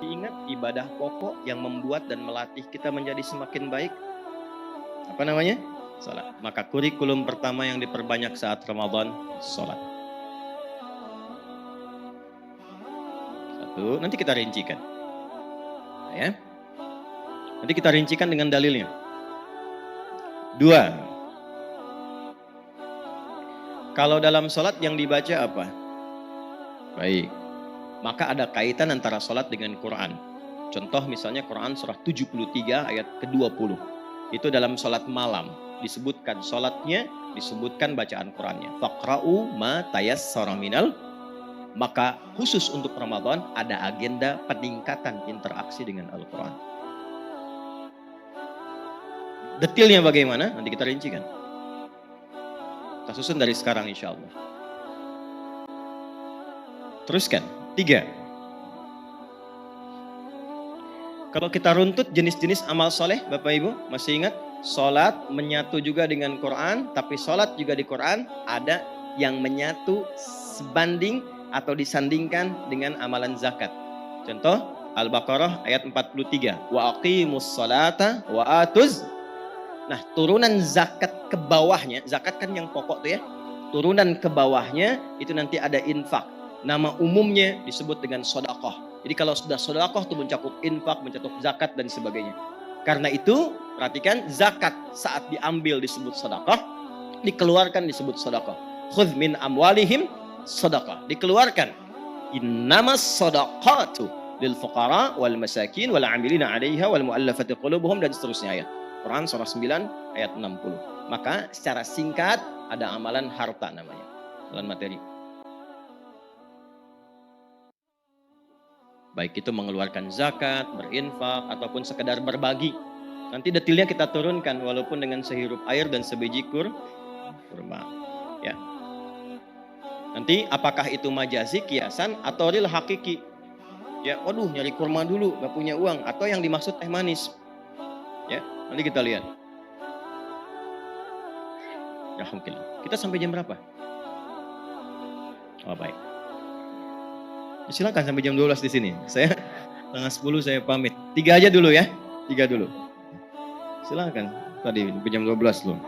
Ingat ibadah pokok yang membuat dan melatih kita menjadi semakin baik. Apa namanya? Salat. Maka kurikulum pertama yang diperbanyak saat Ramadan, salat. Satu, nanti kita rincikan. Ya. Nanti kita rincikan dengan dalilnya. Dua, kalau dalam salat yang dibaca apa? Baik. Maka ada kaitan antara sholat dengan Quran. Contoh misalnya Quran surah 73 ayat ke-20. Itu dalam sholat malam. Disebutkan sholatnya, disebutkan bacaan Qurannya. Faqra'u ma tayassara minal. Maka khusus untuk Ramadan ada agenda peningkatan interaksi dengan Al-Quran. Detailnya bagaimana? Nanti kita rincikan. Kita susun dari sekarang insya Allah. Teruskan. 3. Kalau kita runtut jenis-jenis amal soleh, Bapak Ibu, masih ingat? Sholat menyatu juga dengan Quran, tapi sholat juga di Quran ada yang menyatu sebanding atau disandingkan dengan amalan zakat. Contoh, Al-Baqarah ayat 43. Wa aqimus sholata wa atuz. Nah, turunan zakat ke bawahnya, zakat kan yang pokok tuh ya. Turunan ke bawahnya itu nanti ada infak. Nama umumnya disebut dengan sedekah. Jadi kalau sudah sedekah itu mencakup infak, mencakup zakat dan sebagainya. Karena itu perhatikan zakat saat diambil disebut sedekah, dikeluarkan disebut sedekah. Khudz min amwalihim sedekah. Dikeluarkan. Innamas sedaqatu lil fuqara wal masakin wal 'amilina 'alaiha wal mu'allafati qulubuhum dan seterusnya ayat. Quran surah 9 ayat 60. Maka secara singkat ada amalan harta namanya. Amalan materi. Baik itu mengeluarkan zakat, berinfak, ataupun sekedar berbagi. Nanti detailnya kita turunkan walaupun dengan sehirup air dan sebiji kurma. Ya. Nanti apakah itu majazi, kiasan, atau real hakiki? Ya, waduh nyari kurma dulu, gak punya uang. Atau yang dimaksud teh manis. Ya, nanti kita lihat. Ya, mungkin. Kita sampai jam berapa? Oh, baik. Silakan sampai jam 12 di sini. Saya setengah 10 saya pamit. 3 aja dulu ya. 3 dulu. Silakan. Tadi jam 12 loh.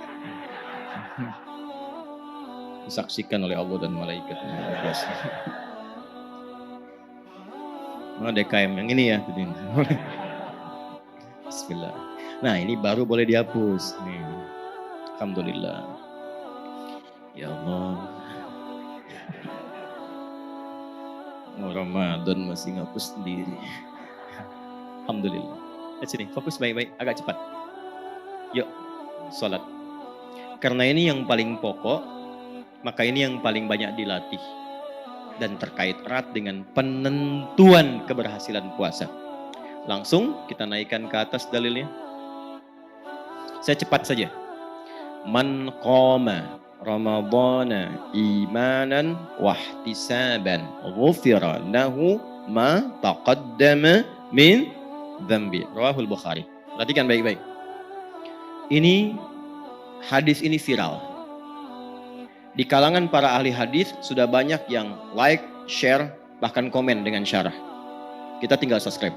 Disaksikan oleh Allah dan malaikat. Oh, DKM yang ini ya. Bismillah. Nah, ini baru boleh dihapus. Nih. Alhamdulillah. Ya Allah. Ramadan masih ngapus sendiri. Alhamdulillah. Lihat sini, fokus baik-baik, agak cepat. Yuk, sholat. Karena ini yang paling pokok, maka ini yang paling banyak dilatih. Dan terkait erat dengan penentuan keberhasilan puasa. Langsung kita naikkan ke atas dalilnya. Saya cepat saja. Man qama Ramadana imanan wahtisaban ghufira lahu ma taqaddama min dzambi. Rawahul Bukhari. Perhatikan baik-baik. Ini hadis ini viral. Di kalangan para ahli hadis sudah banyak yang like, share, bahkan komen dengan syarah. Kita tinggal subscribe.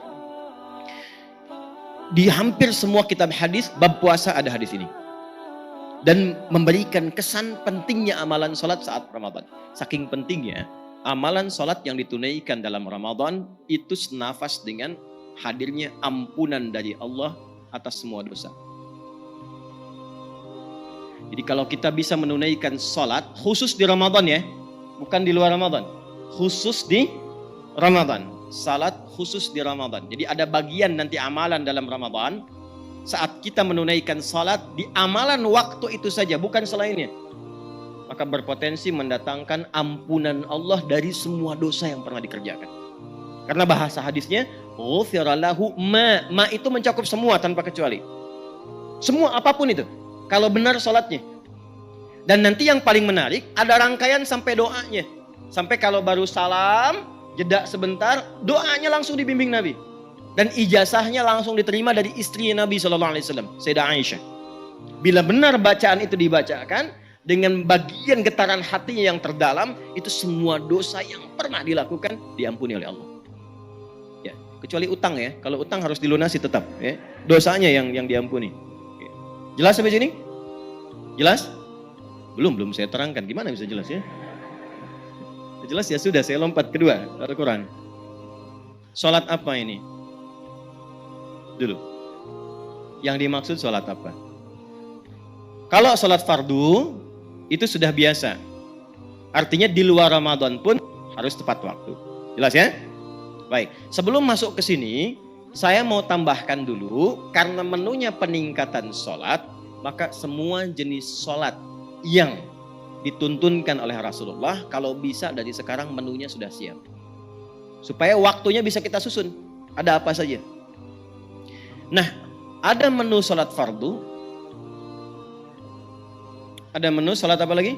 Di hampir semua kitab hadis bab puasa ada hadis ini. Dan memberikan kesan pentingnya amalan sholat saat Ramadan. Saking pentingnya, amalan sholat yang ditunaikan dalam Ramadan itu senafas dengan hadirnya ampunan dari Allah atas semua dosa. Jadi kalau kita bisa menunaikan sholat, khusus di Ramadan ya, bukan di luar Ramadan. Khusus di Ramadan. Salat khusus di Ramadan. Jadi ada bagian nanti amalan dalam Ramadan. Saat kita menunaikan salat di amalan waktu itu saja, bukan selainnya. Maka berpotensi mendatangkan ampunan Allah dari semua dosa yang pernah dikerjakan. Karena bahasa hadisnya, ghufira lahu ma itu mencakup semua tanpa kecuali. Semua apapun itu. Kalau benar salatnya. Dan nanti yang paling menarik, ada rangkaian sampai doanya. Sampai kalau baru salam, jeda sebentar, doanya langsung dibimbing Nabi. Dan ijazahnya langsung diterima dari istri Nabi SAW, Sayyidah Aisyah. Bila benar bacaan itu dibacakan, dengan bagian getaran hatinya yang terdalam, itu semua dosa yang pernah dilakukan diampuni oleh Allah. Ya, kecuali utang ya. Kalau utang harus dilunasi tetap ya. Dosanya yang diampuni. Jelas sampai sini? Jelas? Belum saya terangkan. Gimana bisa jelas ya? Jelas ya sudah, saya lompat kedua Al-Quran. Sholat apa ini? Dulu. Yang dimaksud sholat apa? Kalau sholat fardu itu sudah biasa. Artinya di luar Ramadan pun harus tepat waktu. Jelas ya? Baik, sebelum masuk ke sini, saya mau tambahkan dulu, karena menunya peningkatan sholat, maka semua jenis sholat yang dituntunkan oleh Rasulullah, kalau bisa dari sekarang menunya sudah siap. Supaya waktunya bisa kita susun, ada apa saja. Nah, ada menu sholat fardu, ada menu sholat apa lagi?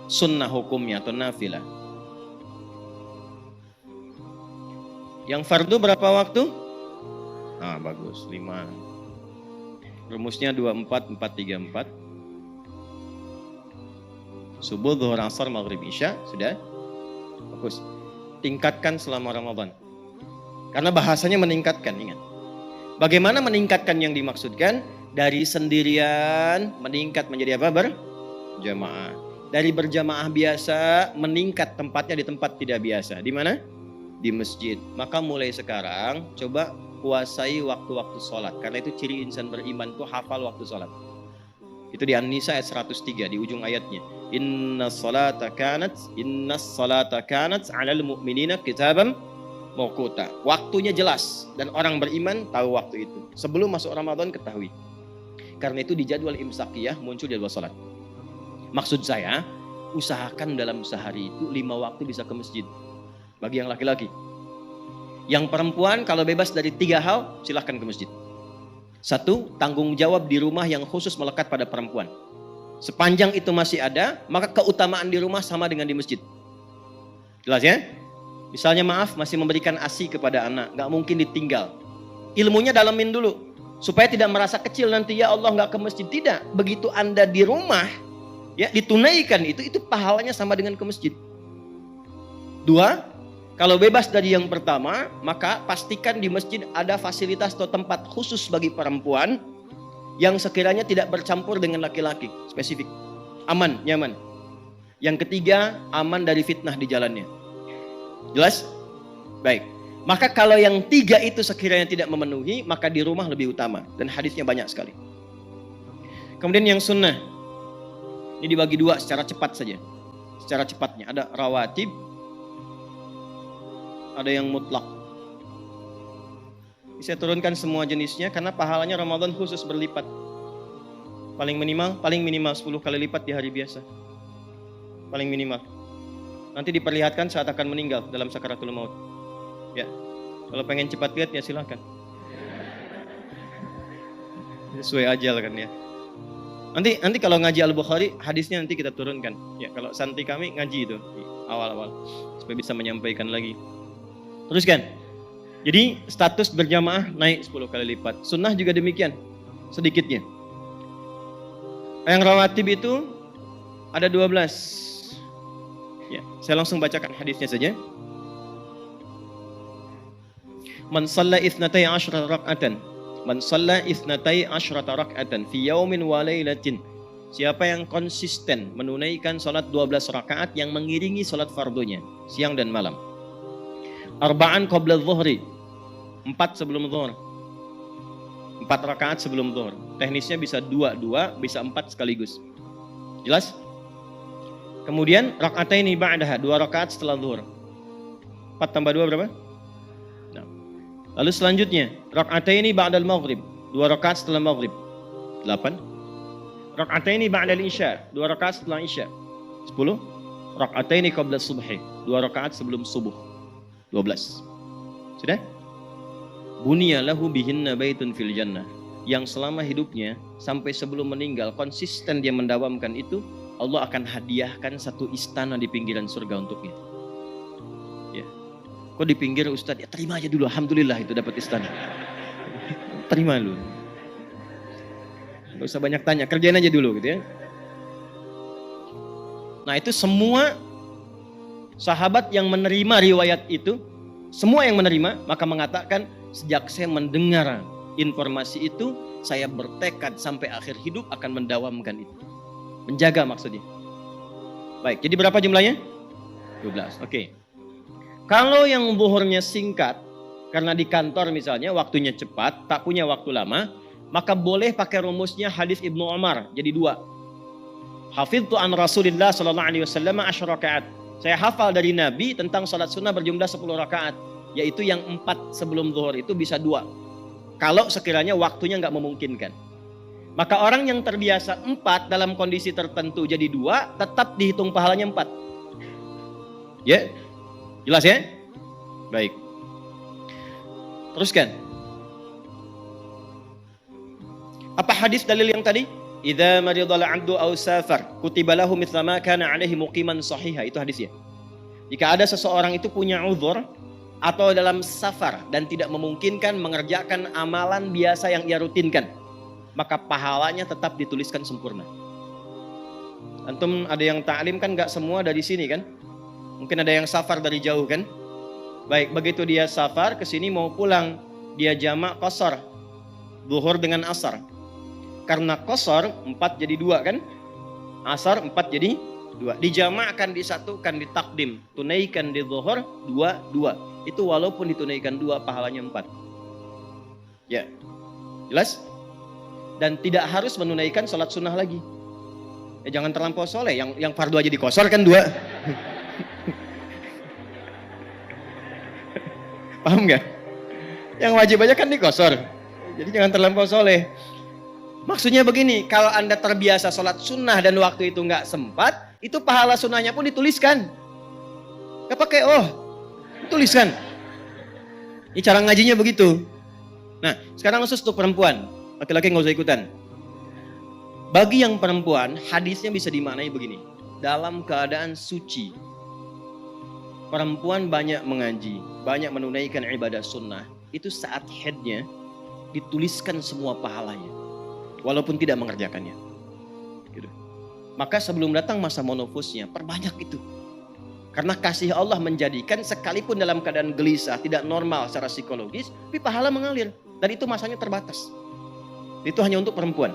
Sunnah hukumnya atau nafilah. Yang fardu berapa waktu? Ah, bagus, 5. Rumusnya 24, 4, 3, 4. Subuh, zuhur, asar, maghrib, isya. Sudah? Bagus. Tingkatkan selama Ramadan. Karena bahasanya meningkatkan, ingat. Bagaimana meningkatkan yang dimaksudkan? Dari sendirian meningkat menjadi apa? Berjamaah. Dari berjamaah biasa meningkat tempatnya di tempat tidak biasa. Di mana? Di masjid. Maka mulai sekarang coba kuasai waktu-waktu sholat. Karena itu ciri insan beriman itu hafal waktu sholat. Itu di An-Nisa ayat 103 di ujung ayatnya. Innas salata kanat 'alal mu'minina kitaban mawquta. Waktunya jelas dan orang beriman tahu waktu itu. Sebelum masuk Ramadan ketahui. Karena itu di jadwal imsakiyah muncul jadwal sholat. Maksud saya, usahakan dalam sehari itu 5 waktu bisa ke masjid. Bagi yang laki-laki. Yang perempuan kalau bebas dari 3 hal, silahkan ke masjid. 1, tanggung jawab di rumah yang khusus melekat pada perempuan. Sepanjang itu masih ada, maka keutamaan di rumah sama dengan di masjid. Jelas ya? Misalnya maaf, masih memberikan ASI kepada anak, gak mungkin ditinggal. Ilmunya dalamin dulu. Supaya tidak merasa kecil nanti, ya Allah gak ke masjid. Tidak, begitu Anda di rumah, ya ditunaikan itu pahalanya sama dengan ke masjid. 2, kalau bebas dari yang pertama, maka pastikan di masjid ada fasilitas atau tempat khusus bagi perempuan yang sekiranya tidak bercampur dengan laki-laki, spesifik. Aman, nyaman. Yang ketiga, aman dari fitnah di jalannya. Jelas? Baik. Maka kalau yang 3 itu sekiranya tidak memenuhi, maka di rumah lebih utama. Dan hadisnya banyak sekali. Kemudian yang sunnah. Ini dibagi 2 secara cepat saja. Secara cepatnya. Ada rawatib, ada yang mutlak. Saya turunkan semua jenisnya karena pahalanya Ramadan khusus berlipat. Paling minimal 10 kali lipat di hari biasa. Paling minimal. Nanti diperlihatkan saat akan meninggal dalam sakaratul maut. Ya. Kalau pengen cepat lihat ya silakan. Sesuai ajal kan ya. Nanti kalau ngaji Al-Bukhari hadisnya nanti kita turunkan. Ya, kalau santi kami ngaji itu di awal-awal supaya bisa menyampaikan lagi. Teruskan. Jadi status berjamaah naik 10 kali lipat. Sunnah juga demikian. Sedikitnya. Yang rawatib itu ada 12. Ya, saya langsung bacakan hadisnya saja. Man shalla 12 rak'atan. Man shalla 12 rak'atan fi yaumin wa lailatin. Siapa yang konsisten menunaikan salat 12 rakaat yang mengiringi salat fardunya siang dan malam. Arba'an qabla dhuhri. 4 sebelum zuhur. 4 rakaat sebelum zuhur. Teknisnya bisa 2, bisa 4 sekaligus. Jelas? Kemudian raka'ataini ba'daha, 2 rakaat setelah zuhur. 4 tambah 2 berapa? Nah. Lalu selanjutnya, raka'ataini ba'dal maghrib, 2 rakaat setelah maghrib. 8. Raka'ataini ba'dal isya, 2 rakaat setelah isya. 10. Raka'ataini qabla subhi, 2 rakaat sebelum subuh. 12. Sudah? Bunya lahu bihinna baitun fil jannah. Yang selama hidupnya sampai sebelum meninggal konsisten dia mendawamkan itu, Allah akan hadiahkan satu istana di pinggiran surga untuknya. Ya. Kok di pinggir Ustaz? Ya terima aja dulu, alhamdulillah itu dapat istana. Terima dulu. Gak usah banyak tanya, kerjain aja dulu gitu ya. Nah itu semua sahabat yang menerima riwayat itu semua yang menerima, maka mengatakan sejak saya mendengar informasi itu, saya bertekad sampai akhir hidup akan mendawamkan itu. Menjaga maksudnya. Baik, jadi berapa jumlahnya? 12. Oke. Kalau yang zuhurnya singkat, karena di kantor misalnya waktunya cepat, tak punya waktu lama, maka boleh pakai rumusnya hadis Ibnu Umar, jadi 2. Hafidtu an Rasulillah sallallahu alaihi wasallam 10 rakaat. Saya hafal dari Nabi tentang salat sunnah berjumlah 10 rakaat, yaitu yang 4 sebelum zuhur itu bisa 2. Kalau sekiranya waktunya nggak memungkinkan. Maka orang yang terbiasa 4 dalam kondisi tertentu jadi 2, tetap dihitung pahalanya 4. Ya, jelas ya? Baik. Teruskan. Apa hadis dalil yang tadi? Idza maridal 'abdu aw safar kutiba lahu mithla ma kana 'alaihi muqiman sahihah. Itu hadisnya. Jika ada seseorang itu punya uzur atau dalam safar dan tidak memungkinkan mengerjakan amalan biasa yang ia rutinkan, maka pahalanya tetap dituliskan sempurna. Antum ada yang ta'lim kan, gak semua dari sini kan? Mungkin ada yang safar dari jauh kan? Baik, begitu dia safar ke sini mau pulang, dia jamak qasar, zuhur dengan asar. Karena qasar 4 jadi 2 kan? Asar 4 jadi 2. Dijamakkan, disatukan, ditakdim. Tunaikan di zuhur 2. Itu walaupun ditunaikan 2 pahalanya 4. Ya. Jelas? Dan tidak harus menunaikan sholat sunnah lagi. Ya, jangan terlampau soleh. Yang fardu aja dikosor kan 2. Paham nggak? Yang wajib aja kan dikosor. Jadi jangan terlampau soleh. Maksudnya begini, kalau Anda terbiasa sholat sunnah dan waktu itu nggak sempat, itu pahala sunnahnya pun dituliskan. Gak pakai tuliskan. Ini cara ngajinya begitu. Nah, sekarang khusus untuk perempuan. Laki-laki nggak usah ikutan. Bagi yang perempuan, hadisnya bisa dimaknai begini. Dalam keadaan suci, perempuan banyak mengaji, banyak menunaikan ibadah sunnah. Itu saat haidnya dituliskan semua pahalanya, walaupun tidak mengerjakannya. Gitu. Maka sebelum datang masa menopause-nya, perbanyak itu. Karena kasih Allah menjadikan sekalipun dalam keadaan gelisah, tidak normal secara psikologis, tapi pahala mengalir. Dan itu masanya terbatas. Itu hanya untuk perempuan.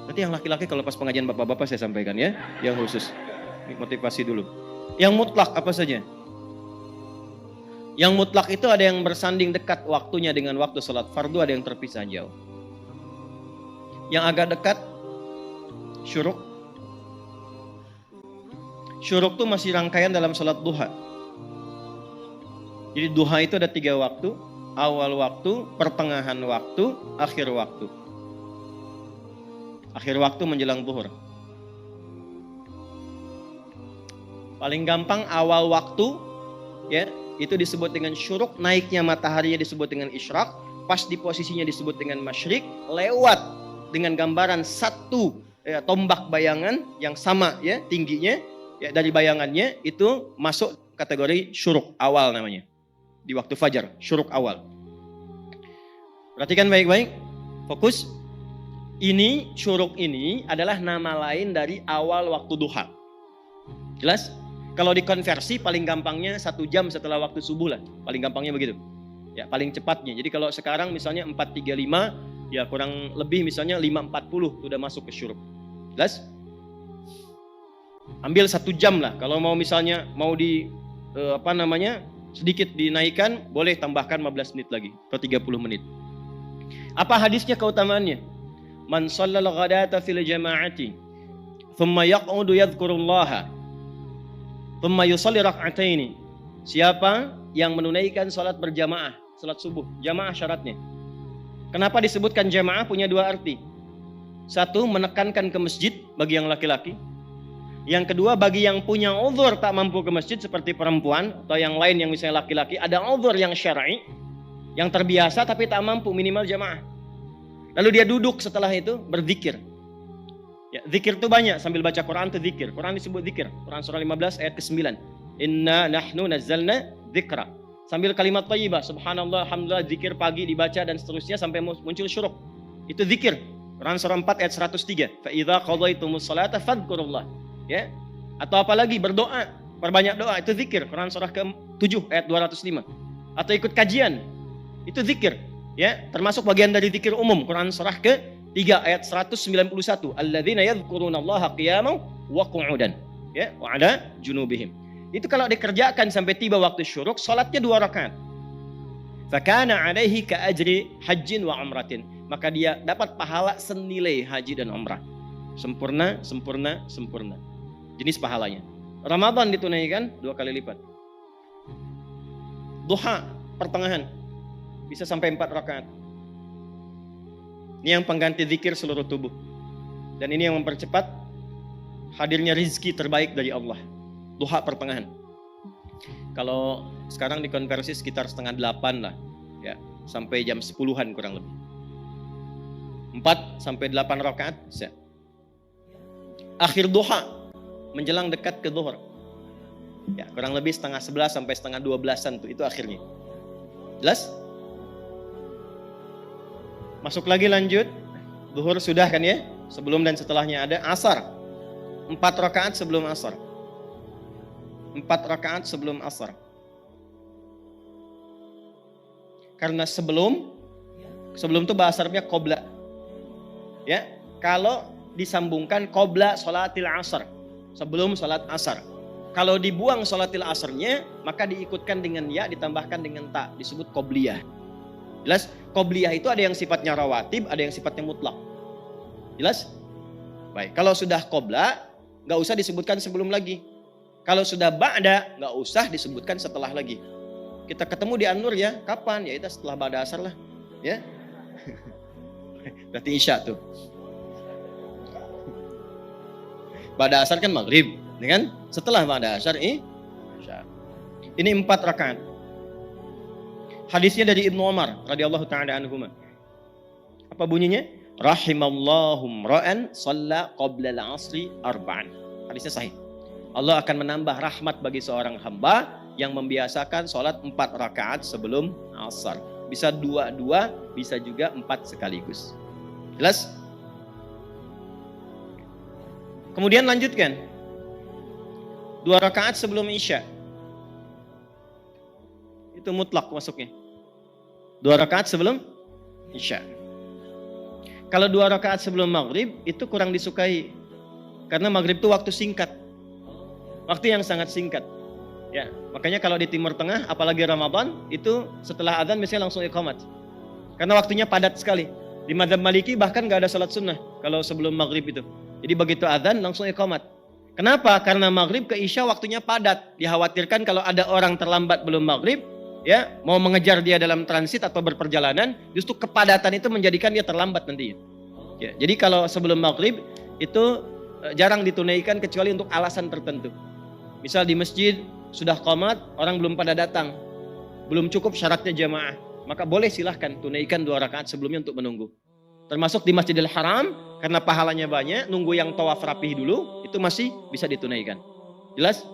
Nanti yang laki-laki kalau pas pengajian bapak-bapak saya sampaikan ya, yang khusus. Ini motivasi dulu. Yang mutlak apa saja? Yang mutlak itu ada yang bersanding dekat waktunya dengan waktu sholat fardu, ada yang terpisah jauh. Yang agak dekat, syuruk. Syuruk itu masih rangkaian dalam sholat duha. Jadi duha itu ada 3 waktu. Awal waktu, pertengahan waktu, akhir waktu. Akhir waktu menjelang zuhur. Paling gampang awal waktu, ya, itu disebut dengan syuruk. Naiknya mataharinya disebut dengan isyraq. Pas di posisinya disebut dengan masyrik. Lewat dengan gambaran satu tombak bayangan yang sama ya tingginya. Ya, dari bayangannya itu masuk kategori syuruk awal namanya. Di waktu fajar, syuruk awal. Perhatikan baik-baik, fokus. Ini, syuruk ini adalah nama lain dari awal waktu duha. Jelas? Kalau dikonversi paling gampangnya 1 jam setelah waktu subuh lah. Paling gampangnya begitu. Ya, paling cepatnya. Jadi kalau sekarang misalnya 4.35, ya kurang lebih misalnya 5.40 sudah masuk ke syuruk. Jelas? Ambil 1 jam lah. Kalau mau misalnya mau sedikit dinaikkan, boleh tambahkan 15 menit lagi atau 30 menit. Apa hadisnya keutamaannya? Man shallal ghadata fil jama'ati thumma yaq'udu yadhkurullaha thumma yusalli rak'ataini. Siapa yang menunaikan salat berjamaah, salat subuh, jamaah syaratnya. Kenapa disebutkan jamaah? Punya 2 arti. 1, menekankan ke masjid bagi yang laki-laki. Yang kedua, bagi yang punya uzur tak mampu ke masjid seperti perempuan atau yang lain yang misalnya laki-laki, ada uzur yang syar'i, yang terbiasa tapi tak mampu, minimal jamaah. Lalu dia duduk setelah itu berzikir. Ya, zikir itu banyak, sambil baca Quran itu zikir. Quran disebut zikir. Quran surah 15 ayat ke-9. Inna nahnu nazzalna dzikra. Sambil kalimat thayyibah, subhanallah, alhamdulillah, zikir pagi dibaca dan seterusnya sampai muncul syuruk. Itu zikir. Quran surah 4 ayat 103. Fa idza qadaitumus salata fadhkurullah. Ya. Atau apalagi berdoa, perbanyak doa, itu zikir. Quran surah ke-7 ayat 205. atau ikut kajian. Itu zikir, ya, termasuk bagian dari zikir umum. Quran surah ke-3 ayat 191. Alladzina yadhkurunallaha qiyaman wa qu'udan, ya, wa 'ala junubihim. Itu kalau dikerjakan sampai tiba waktu syuruk, salatnya 2 rakaat. Fakana 'alaihi ka ajri hajjin wa umratin. Maka dia dapat pahala senilai haji dan umrah. Sempurna, sempurna, sempurna. Jenis pahalanya. Ramadan ditunaikan 2 kali lipat. Duha, pertengahan, bisa sampai 4 rakaat. Ini yang pengganti zikir seluruh tubuh. Dan ini yang mempercepat hadirnya rizki terbaik dari Allah. Duha pertengahan. Kalau sekarang dikonversi sekitar 7:30 lah, ya, sampai jam 10-an kurang lebih. 4 sampai 8 rakaat. Akhir duha, menjelang dekat ke zuhur. Ya, kurang lebih 10:30 sampai 11:30-an tuh, itu akhirnya. Jelas? Masuk lagi lanjut. Zuhur sudah kan ya? Sebelum dan setelahnya ada asar. 4 rakaat sebelum asar. 4 rakaat sebelum asar. Karena sebelum itu bahasa Arabnya qobla. Ya, kalau disambungkan qobla sholatil asar, sebelum sholat asar. Kalau dibuang sholatil asarnya, maka diikutkan dengan ya, ditambahkan dengan ta, disebut qobliyah. Jelas? Qobliyah itu ada yang sifatnya rawatib, ada yang sifatnya mutlak. Jelas? Baik, kalau sudah qobla, nggak usah disebutkan sebelum lagi. Kalau sudah ba'da, nggak usah disebutkan setelah lagi. Kita ketemu di An-Nur ya, kapan? Ya itu setelah ba'da asar lah. Ya. Berarti isya tuh. Ba'da asar kan maghrib, kan? Setelah ba'da asar isya. Ini 4 rakaat. Hadisnya dari Ibnu Umar radhiyallahu taala anhuma. Apa bunyinya? Rahimallahu ra'an shalla qabla al-'asri arba'an. Hadisnya sahih. Allah akan menambah rahmat bagi seorang hamba yang membiasakan sholat 4 rakaat sebelum asar. Bisa 2, bisa juga 4 sekaligus. Jelas? Kemudian lanjutkan. 2 rakaat sebelum isya. Itu mutlak masuknya. 2 rakaat sebelum isya. Kalau 2 rakaat sebelum maghrib itu kurang disukai. Karena maghrib itu waktu singkat. Waktu yang sangat singkat. Ya, makanya kalau di Timur Tengah, apalagi Ramadan, itu setelah adzan biasanya langsung iqamat. Karena waktunya padat sekali. Di mazhab Maliki bahkan nggak ada salat sunnah kalau sebelum maghrib itu. Jadi begitu adzan langsung iqamat. Kenapa? Karena maghrib ke isya waktunya padat. Dikhawatirkan kalau ada orang terlambat belum maghrib, ya mau mengejar dia dalam transit atau berperjalanan, justru kepadatan itu menjadikan dia terlambat nanti. Ya, jadi kalau sebelum maghrib itu jarang ditunaikan kecuali untuk alasan tertentu. Misal di masjid sudah qomat, orang belum pada datang, belum cukup syaratnya jamaah, maka boleh silahkan tunaikan 2 rakaat sebelumnya untuk menunggu. Termasuk di Masjidil Haram, karena pahalanya banyak, nunggu yang tawaf rapih dulu, itu masih bisa ditunaikan. Jelas?